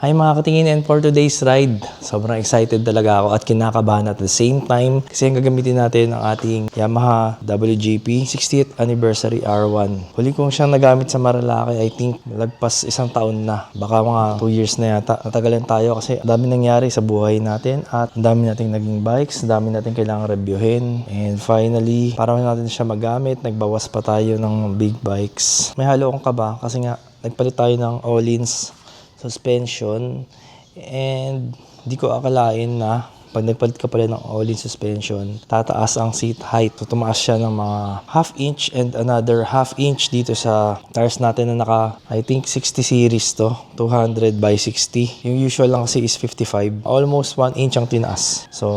Hi mga katingin, and for today's ride, sobrang excited talaga ako at kinakabahan at the same time kasi ang gagamitin natin ang ating Yamaha WGP 60th Anniversary R1. Huli kong siyang nagamit sa Marilaki, I think lagpas isang taon na, baka mga 2 years na yata. Natagalan tayo kasi ang dami nangyari sa buhay natin at ang dami nating naging bikes, ang dami nating kailangan reviewin, and finally, para natin siya magamit, nagbawas pa tayo ng big bikes. May halo akong kaba kasi nga nagpalit tayo ng Öhlins suspension, and di ko akalain na pag nagpalit ka pala ng Öhlins suspension, tataas ang seat height. So tumaas siya ng mga half inch and another half inch dito sa tires natin na naka, I think 60 series to, 200 by 60. Yung usual lang kasi is 55. Almost 1 inch ang tinaas. So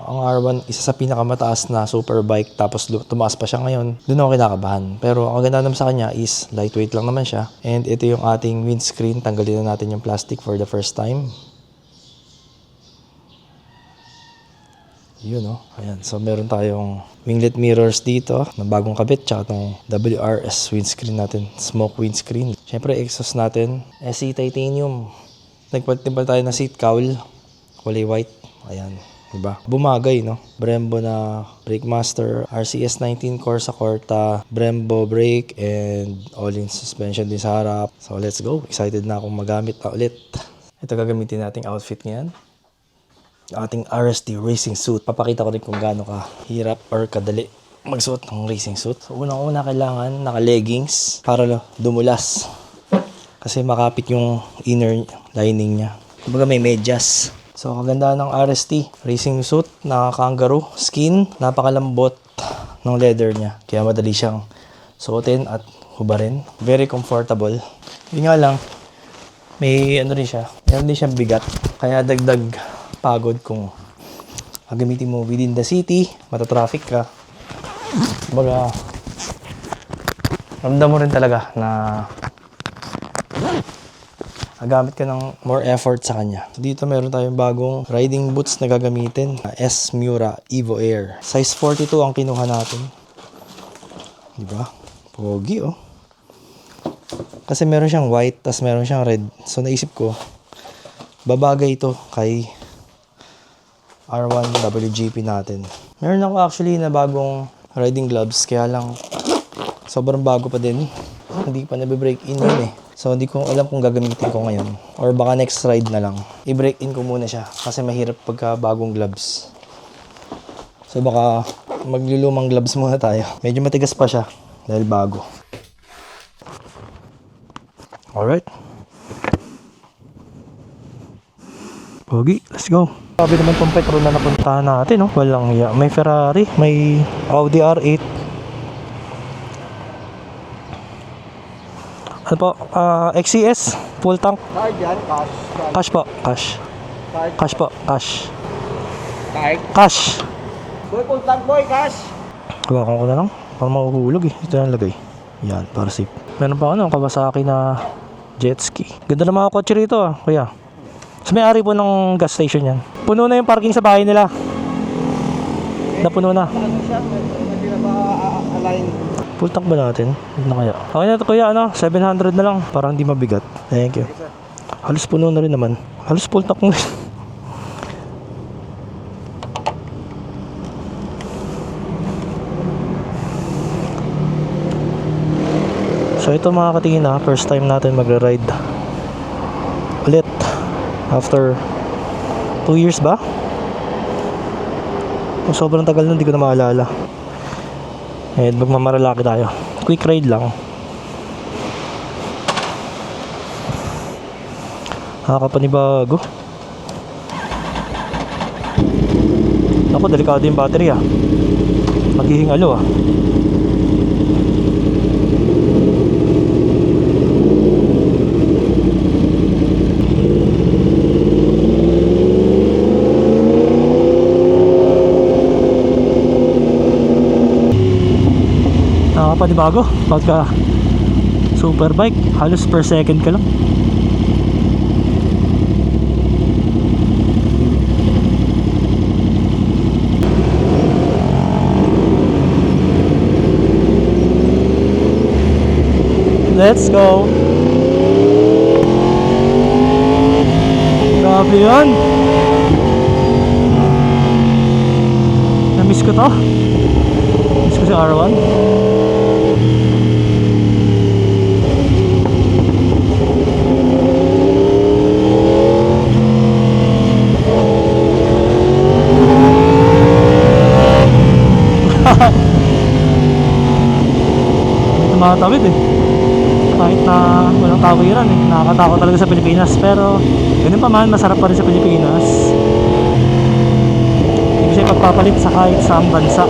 ang R1, isa sa pinakamataas na super bike, tapos tumaas pa siya ngayon. Doon ako kinakabahan. Pero ang ganda naman sa kanya is lightweight lang naman siya. And ito yung ating windscreen. Tanggalin na natin yung plastic for the first time. Yun, oh. Ayan. So, meron tayong winglet mirrors dito na bagong kabit, tsaka itong WRS windscreen natin, smoke windscreen. Siyempre, exhaust natin, SE titanium. Nagpalit tayo na seat cowl, kulay white. Ayan, diba? Bumagay, no? Brembo na brake master, RCS 19 Corsa Corta, Brembo brake, and Öhlins suspension din sa harap. So, let's go. Excited na akong magamit na ulit. Ito gagamitin nating outfit ngayon. Ating RST racing suit. Papakita ko rin kung gaano ka hirap or kadali magsuot ng racing suit. So unang-una kailangan naka-leggings para dumulas. Kasi makapit yung inner lining niya. Kumbaga may medyas. So kagandahan ng RST racing suit, naka-kangaroo skin, napakalambot ng leather niya. Kaya madali siyang suotin at hubarin. Very comfortable. Yun nga lang, may ano rin siya. Meron din siyang bigat. Kaya dagdag pagod kung gagamitin mo within the city, matatraffic ka. Kumbaga, ramdam mo rin talaga na nagamit ka ng more effort sa kanya. So, dito meron tayong bagong riding boots na gagamitin. S Miura Evo Air. Size 42 ang kinuha natin. Diba? Pogi, oh. Kasi meron siyang white, tas meron siyang red. So, naisip ko, babagay ito kay R1 WGP natin. Meron ako actually na bagong riding gloves, kaya lang sobrang bago pa din. Hindi pa nabe-break in yun eh. So hindi ko alam kung gagamitin ko ngayon or baka next ride na lang. I-break in ko muna siya kasi mahirap pagka bagong gloves. So baka maglulumang gloves muna tayo. Medyo matigas pa siya dahil bago. Alright. Pogi, let's go. Sabi naman itong petrol na napuntahan natin, no? Walang iya. May Ferrari, may Audi R8. Ano po? XCS, full tank. Card yan, cash. Cash po, cash. Card. Cash po, cash. Card. Cash. Boy, full tank boy, cash. Hawakan ko na lang, para mahuhulog eh. Ito na lagay. Yan, para safe. Meron pa ako ng Kawasaki na jet ski. Ganda na mga kotse rito ah, kuya. So may-ari po ng gas station yan. Puno na yung parking sa bahay nila. Napuno na. Ano siya? Hindi na ba align? Full tank ba natin? Hindi na kaya. Okay na ito kuya, ano? 700 na lang. Parang hindi mabigat. Thank you. Halos puno na rin naman. Halos full tank na rin. So ito mga katingin na, first time natin magra-ride ulit. After 2 years ba? Sobrang tagal na, hindi ko na maalala. Eh, magmamaralaki tayo. Quick ride lang. Nakakapanibago. Ako, delikado yung battery ah. Maghihingalo ah. Nakakapanibago pagka superbike, halos per second ka lang. Let's go. Grabe yan. Na-miss ko to. Miss ko si R1. Tumatawid eh. Kahit na walang tawiran eh. Nakakatakot talaga sa Pilipinas. Pero ganun pa man, masarap pa rin sa Pilipinas. Hindi siya pagpapalit sa kahit saang bansa.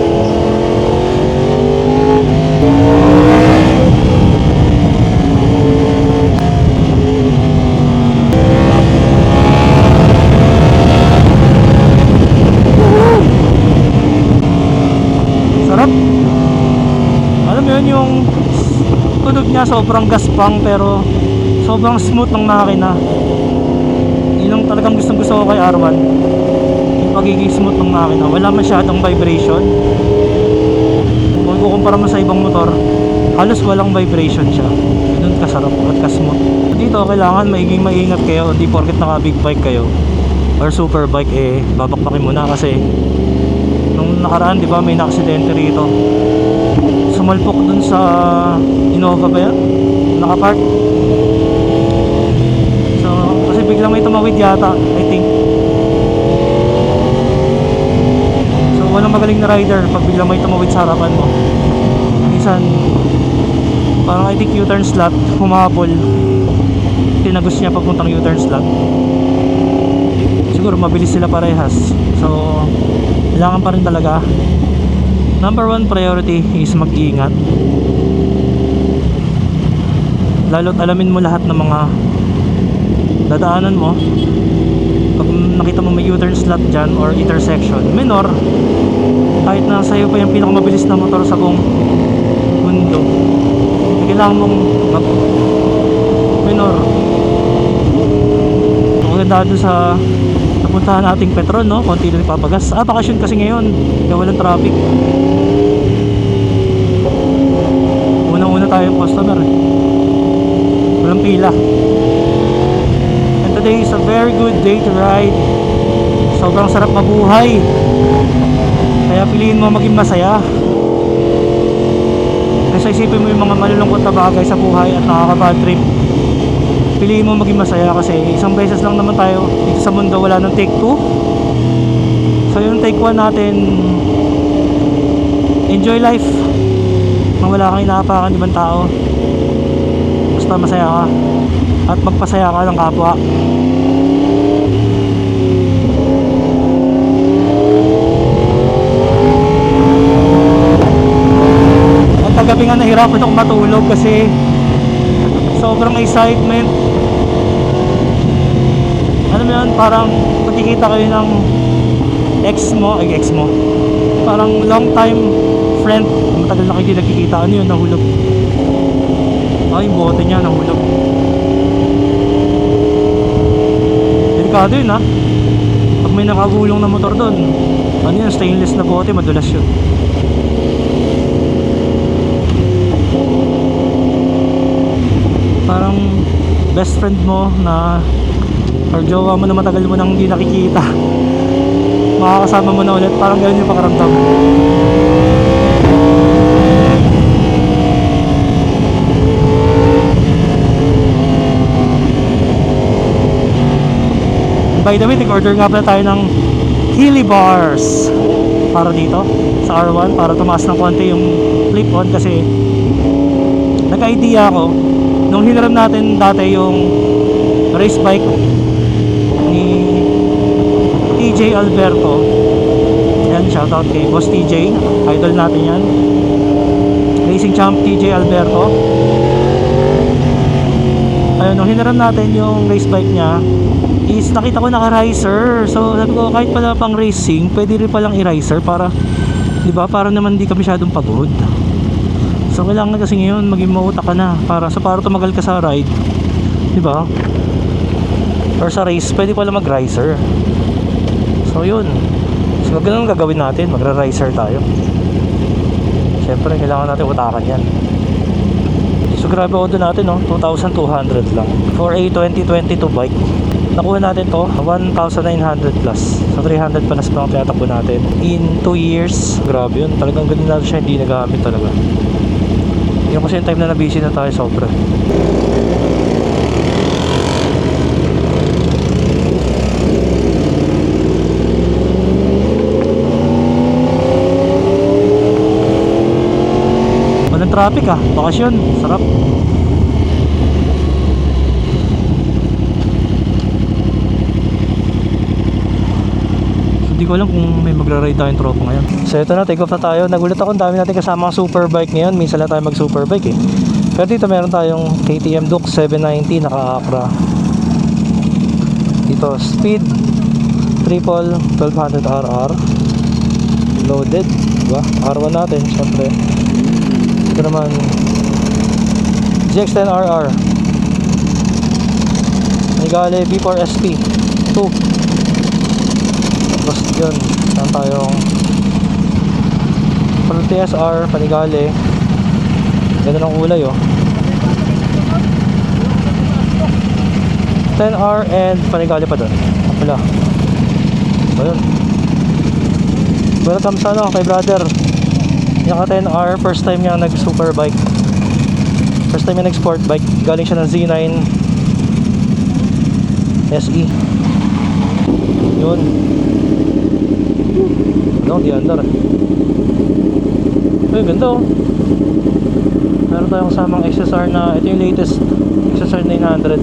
Sarap. Alam mo yun, yung tunog niya sobrang gaspang pero sobrang smooth ng makina. Yun ang talagang gustong gusto ko kay R1, yung pagiging smooth ng makina. Wala masyadong vibration. Kung kukumpara mo sa ibang motor, halos walang vibration siya. Ganun kasarap at kasmooth. Dito kailangan maiging maingat kayo. Hindi porket naka big bike kayo or super bike eh babakbakin mo na, kasi nung nakaraan di ba may na-aksidente rito. Sumalpok dun sa Innova ba yan? Nakapark. So, kasi biglang may tumawid yata, I think. So, walang magaling na rider pag biglang may tumawid sa harapan mo. Minsan, parang I think U-turn slot, humabol. Tinagos niya papuntang U-turn slot. Siguro mabilis sila parehas. So, kailangan pa rin talaga. Number one priority is mag-iingat. Lalo't alamin mo lahat ng mga dadaanan mo. Pag nakita mo may U-turn slot dyan or intersection, minor, kahit na sa'yo pa yung pinakamabilis na motor sa buong mundo, kailangan mong minor. Maganda doon sa napuntahan nating Petron, no? Konti na nagpapagas. Bakasyon kasi ngayon, kaya walang traffic. Unang-una tayo yung customer eh. Walang pila. And today is a very good day to ride. Sobrang sarap mabuhay. Kaya piliin mo maging masaya. Kasi isipin mo yung mga malulungkot na bagay sa buhay at nakaka-bad trip. Piliin mo maging masaya kasi isang beses lang naman tayo dito sa mundo, wala nang take 2. So yung take 1 natin, enjoy life nang wala kang inaapakan ibang tao. Basta masaya ka at magpasaya ka ng kapwa. At kagabi nga nahirapan akong matulog kasi sobrang excitement. Alam mo yun, parang magkikita kayo ng ex mo. Parang long time friend, matagal na kayo hindi nagkikita. Ano yun, nahulog. Yung bote niya nahulog. Delikado yun ha. Pag may nakagulong na motor doon, ano yun, stainless na bote, madulas yun. Parang best friend mo na or jowa mo na matagal mo nang hindi nakikita, makakasama mo na ulit, parang gano'n yung pakaramdam. By the way, nag-order nga pala tayo ng Hilly Bars para dito sa R1 para tumaas ng konti yung flip-on, kasi nag-idea ako nung hiniram natin dati yung race bike ni TJ Alberto. Yan, shoutout kay Boss TJ, idol natin yan, racing champ TJ Alberto. Ayun, nung hiniram natin yung race bike niya is nakita ko naka-riser. So sabi ko, kahit pala pang racing, pwede rin palang i-riser para, di ba, para naman di ka masyadong pagod. So kailangan kasi ngayon maging mautak ka na para tumagal ka sa ride, di ba? Or sa race, pwede pala mag-riser. So yun. So ganun gagawin natin, magra-riser tayo. Siyempre kailangan natin utakan yan. So grabe, order natin, no? 2,200 lang for a 2022 bike. nakuha natin to 1,900 plus. So 300 plus pa ang tinatakbo natin in 2 years. Grabe yun, talagang ganun natin siya, hindi nagamit talaga. Yung kasi yung time na na-busy na tayo sobra. Walang traffic ah, bakasyon, sarap. Hindi ko alam kung may magra-ride tayong tropa ngayon. So ito na, take off na tayo. Nagulat ako, ang dami natin kasama ang superbike ngayon. Minsan lang tayo mag superbike eh. Pero dito meron tayong KTM Duke 790 naka-Acra. Dito speed triple 1200 RR loaded, diba? R1 natin syempre. Ito naman GX10 RR Nigale B4SP 2. Tapos yun, saan tayong Puro TSR, Panigale. Ganda ng kulay oh. 10R and Panigale pa doon. Wala. So yun. Welcome sa ano, kay brother. Yung ka 10R, first time niya nag-superbike. First time niya nag-sport bike. Galing siya ng Z9 SE. Yun. Ano, di andar. Ay, ganda oh. Meron tayong kasamang XSR na, ito yung latest XSR 900.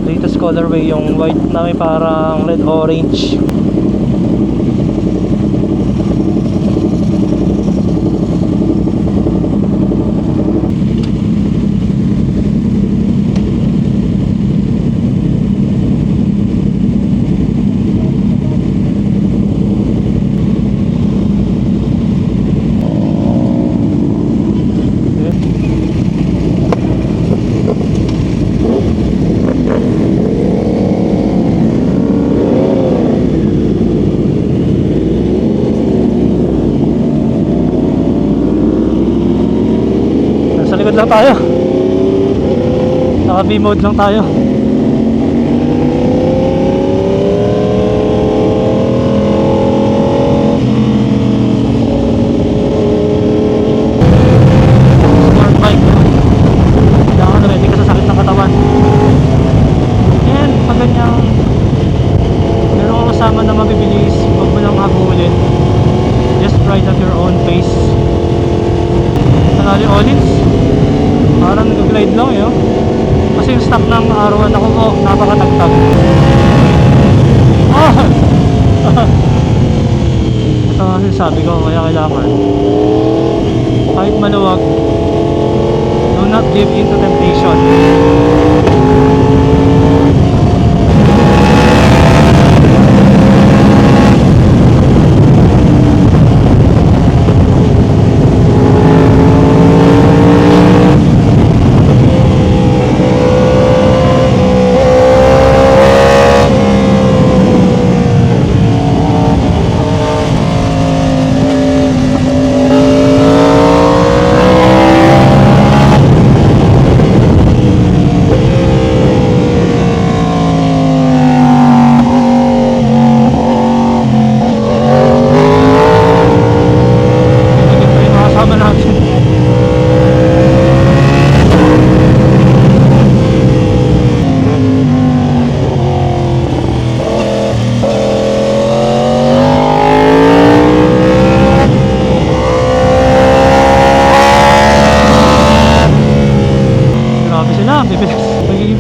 Latest colorway, yung white na may parang red orange. Lang tayo, naka V-mode lang tayo. Sport bike, kailangan ready ka sa sakit ng katawan. And pag ganyang meron kang kasama na mabibilis, huwag mo lang habulin, just ride at your own pace. Tanali Olins, parang nag-glide lang yun. Kasi yung stock ng R1 ako po, napakatagtag. Oh! Ito kasi sabi ko, kaya kailangan kahit maluwag, do not give in to temptation.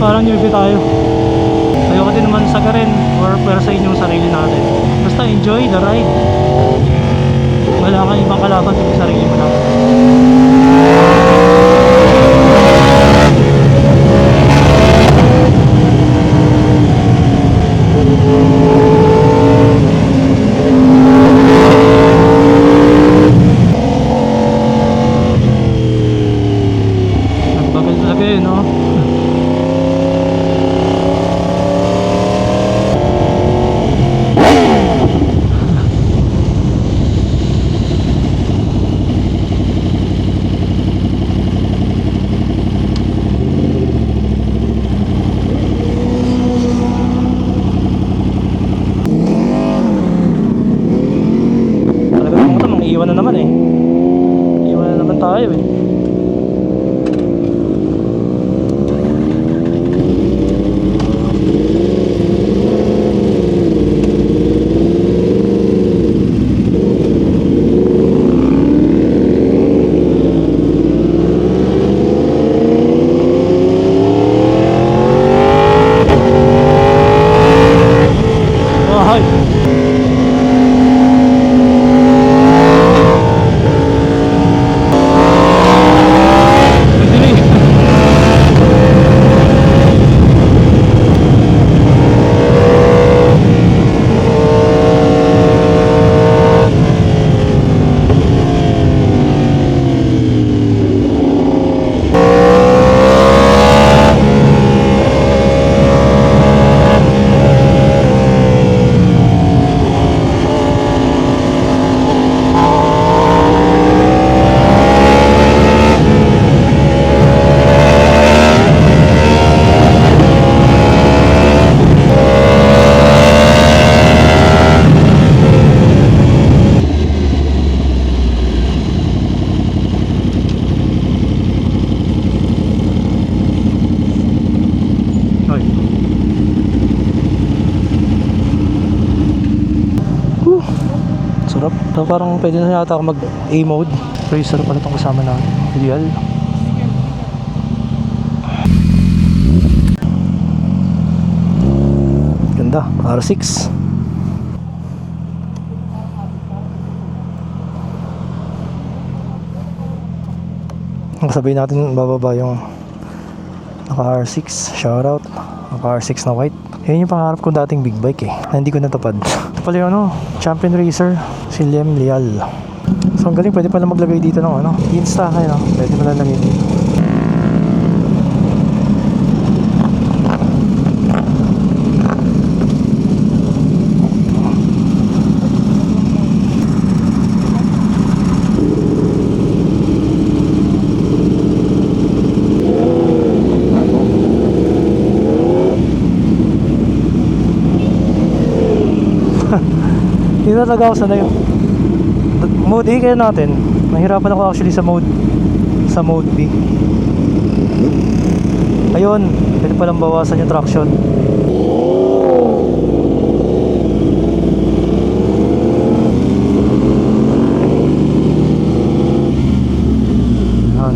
Parang newbie tayo. Ayoko din naman sagarin or pwersahin yung sarili natin. Basta enjoy the ride. Wala kang ibang kalaban kundi sarili mo lang. Nagbagal talaga yun, no? Ay. Ay. Sarap. So, parang pwede na yata ako mag A-mode. Racer pala itong kasama natin. Ideal. Ganda. R6. Kasabay natin bababa yung naka R6. Shoutout. Naka R6 na white. Yan yung pangarap kong dating big bike eh. Na hindi ko natupad. Ito pala yung champion racer. Si Liam Lial. So ang galing, pwede pala maglagay dito ng Insta kayo. Pwede pala lagay dito. Hindi na talaga ako sanay. Mode A kaya natin. Nahirapan ako actually sa mode B. Ayun, pwede palang bawasan yung traction. Ayan.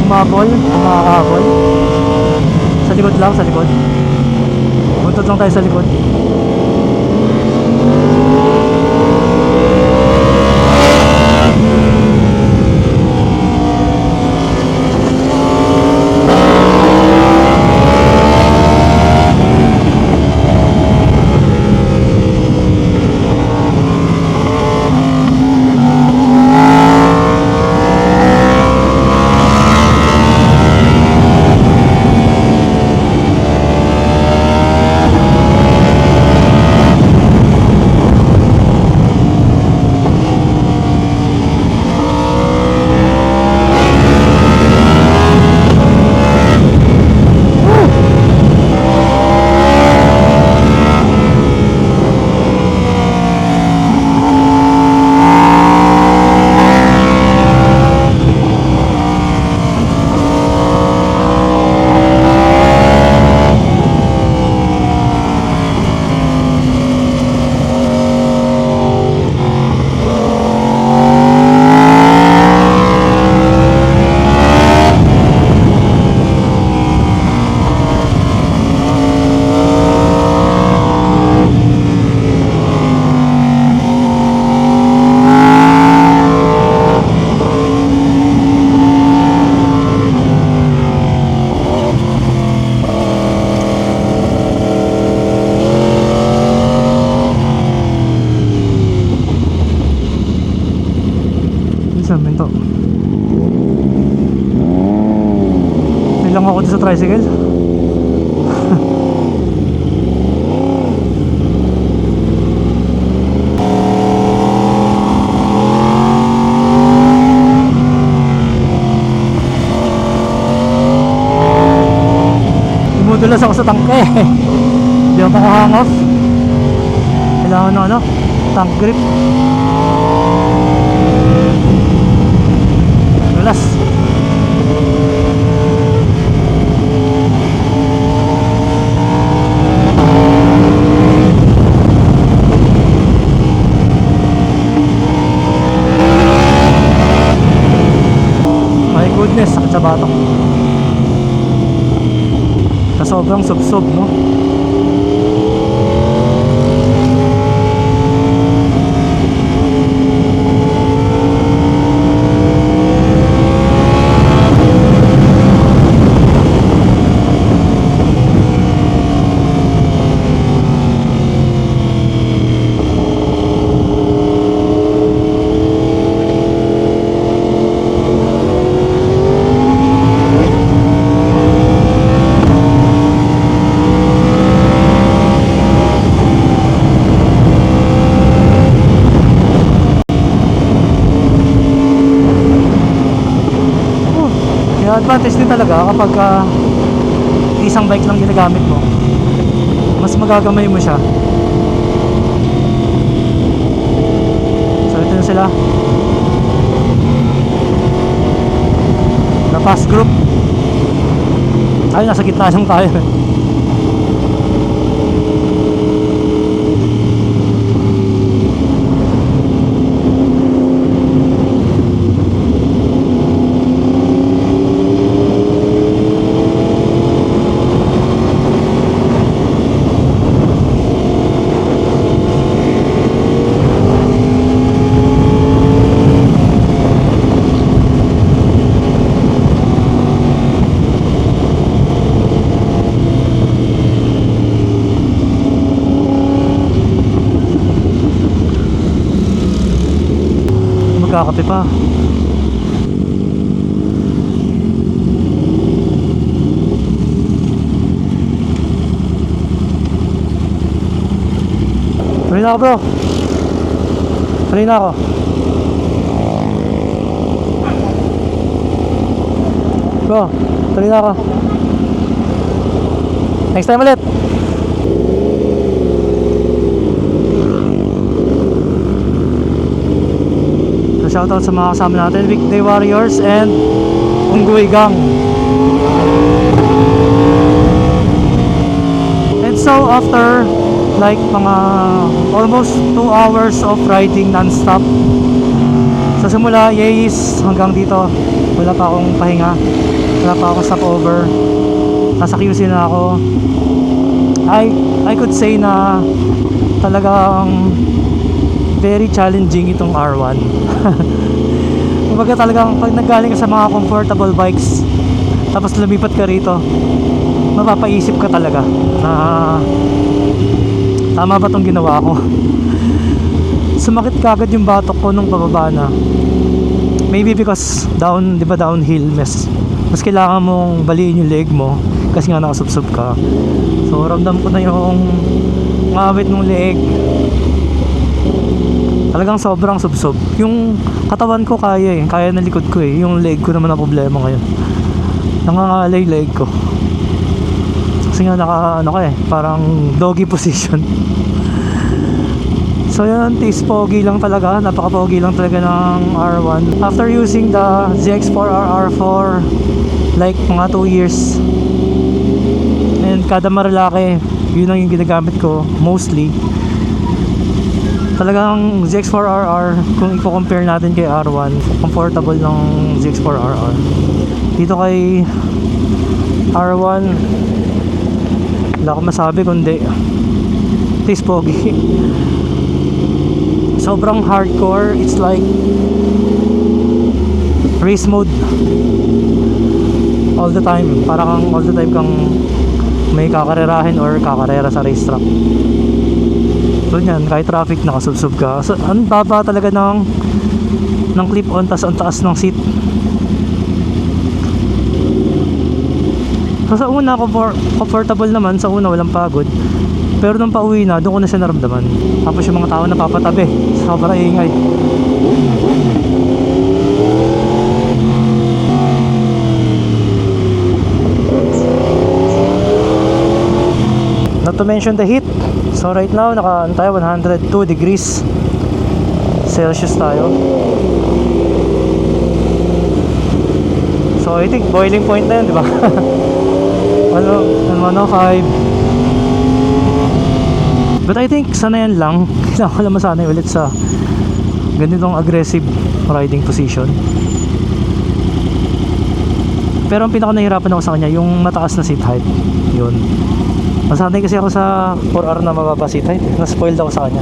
Humahabol. Sa likod lang, sa likod. Buntot lang tayo sa likod. tricycle. Dumudulas ako sa tangke. Hindi ako makahang off. Kailangan ng ano, tank grip. Dulas. My goodness, sakit sa batok. Sa sobrang subsob, no? Kaya advantage din talaga kapag isang bike lang ginagamit mo, mas magagamay mo siya. So ito na sila, The Fast Group. Ay, nasa gitna lang tayo. Magkakape pa. Tuloy na ako, bro. Tuloy na ako. Bro, tuloy na ako. Next time ulit. Shoutout sa mga kasama natin, Weekday Warriors and Unggoy Gang. And so after like mga almost 2 hours of riding non-stop, sa simula Yeis hanggang dito wala pa akong pahinga, wala pa akong stopover, nasa QC na ako. I could say na talagang very challenging itong R1. Kumbaga talagang pag naggaling ka sa mga comfortable bikes tapos lumipat ka rito, mapapaisip ka talaga na tama ba itong ginawa ko. Sumakit kagad yung batok ko nung pababa na. Maybe because down, di ba, downhill, mas kailangan mong baliin yung leg mo kasi nga nakasubsob ka. So ramdam ko na yung ngawit ng leg. Talagang sobrang subsob. Yung katawan ko kaya na likod ko eh. Yung leg ko naman ang problema ngayon. Nangangalay leg ko. Kasi nga parang doggy position. So yun, taste pogi lang talaga. Napaka-pogi lang talaga ng R1. After using the ZX4RR4 like mga 2 years, and kada Marilake, yun ang yung ginagamit ko mostly. Talagang ZX4RR, kung i-compare natin kay R1, comfortable ng ZX4RR. Dito kay R1, wala akong masabi kundi taste pogi. Sobrang hardcore. It's like race mode all the time. Parang all the time kang may kakarerahin or kakarera sa racetrack. So yan, kahit traffic nakasubsob ka. So, ang baba talaga ng clip on, tas ang taas ng seat. So sa una, comfortable naman. Sa una, walang pagod. Pero nung pauwi na, doon ko na siya naramdaman. Tapos yung mga tao na papatabi, sobrang ingay. Not to mention the heat. So right now, naka 102 degrees Celsius tayo. So I think boiling point na yun, di ba? 105. But I think sanayan lang. Kailangan ko lang masanay ulit sa ganitong aggressive riding position. Pero ang pinaka nahihirapan ako sa kanya, yung mataas na seat height. Yun. Masanay kasi ako sa 4R na mababa seat height. Na-spoiled ako sa kanya.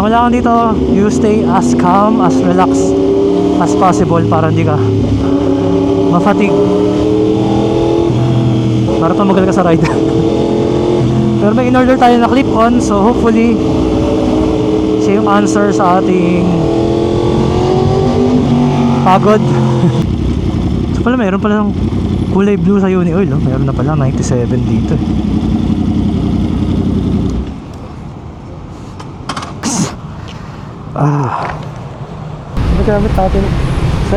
Kailangan dito, you stay as calm, as relaxed as possible para hindi ka ma-fatigue. Para tumagal ka sa ride. Pero may in-order tayo na clip-on, so hopefully siya yung answer sa ating pagod. So pala mayroon pala ng kulay blue sa Uni Oil, oh. Mayroon na pala 97 dito. Nagamit natin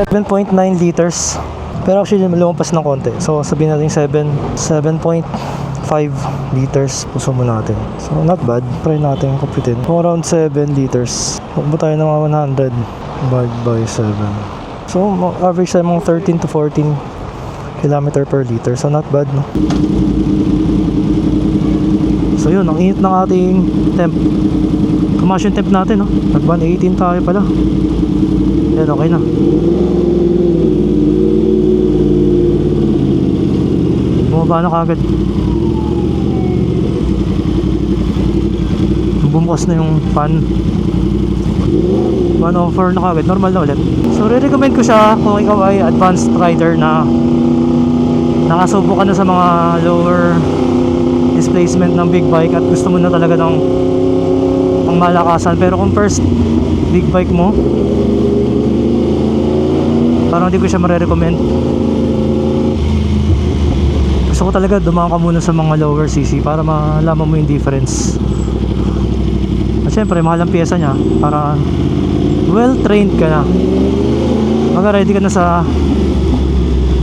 7.9 liters. Pero actually lumampas ng konti. So sabihin natin 7.5 liters puso mo natin. So not bad. Try natin computein. Kung around 7 liters, huwag tayo ng 100 divided by 7. So average tayo mga 13 to 14 kilometer per liter. So not bad, no? So yun, ang init ng ating temp. Combustion temp natin, no? Nag 118 tayo pala. Yan, okay na. Bumaba na kagad. Bumukas na yung fan. 104 na kagad, normal na ulit. So re-recommend ko siya kung ikaw ay advanced rider na nakasubo ka na sa mga lower displacement ng big bike at gusto mo na talaga ng ang malakasan. Pero kung first big bike mo, parang hindi ko siya mare-recommend. Gusto ko talaga dumaan ka muna sa mga lower cc para malaman mo yung difference. At syempre mahal ang pyesa niya para well trained ka na, ready ka na sa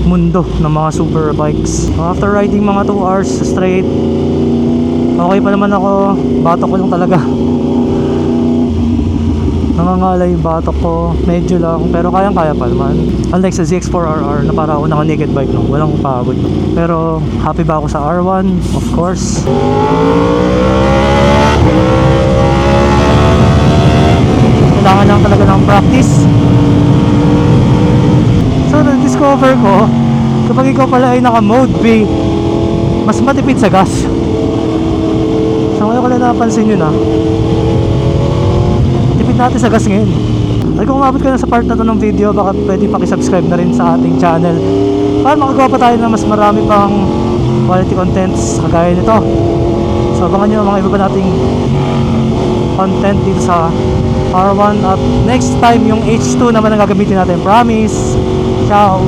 mundo ng mga super bikes. After riding mga 2 hours straight, okay pa naman ako. Batok ko lang talaga. Nangangalay yung batok ko, medyo lang, pero kayang-kaya pa naman. Unlike sa ZX4RR na para ako naka naked bike, no? Walang pagod. Pero happy ba ako sa R1? Of course. Kailangan lang talaga ng practice. So na-discover ko, kapag ikaw pala ay naka mode B, mas matipid sa gas. So ngayon ko na napansin yun, ah. Tipid natin sa gas ngayon. At kung umabot ka na sa part na to ng video, baka pwede pakisubscribe na rin sa ating channel para makagawa pa tayo ng mas marami pang quality contents kagaya nito. So abangan nyo ang mga iba pa nating content dito sa R1. At next time yung H2 naman ang gagamitin natin. Promise. Ciao.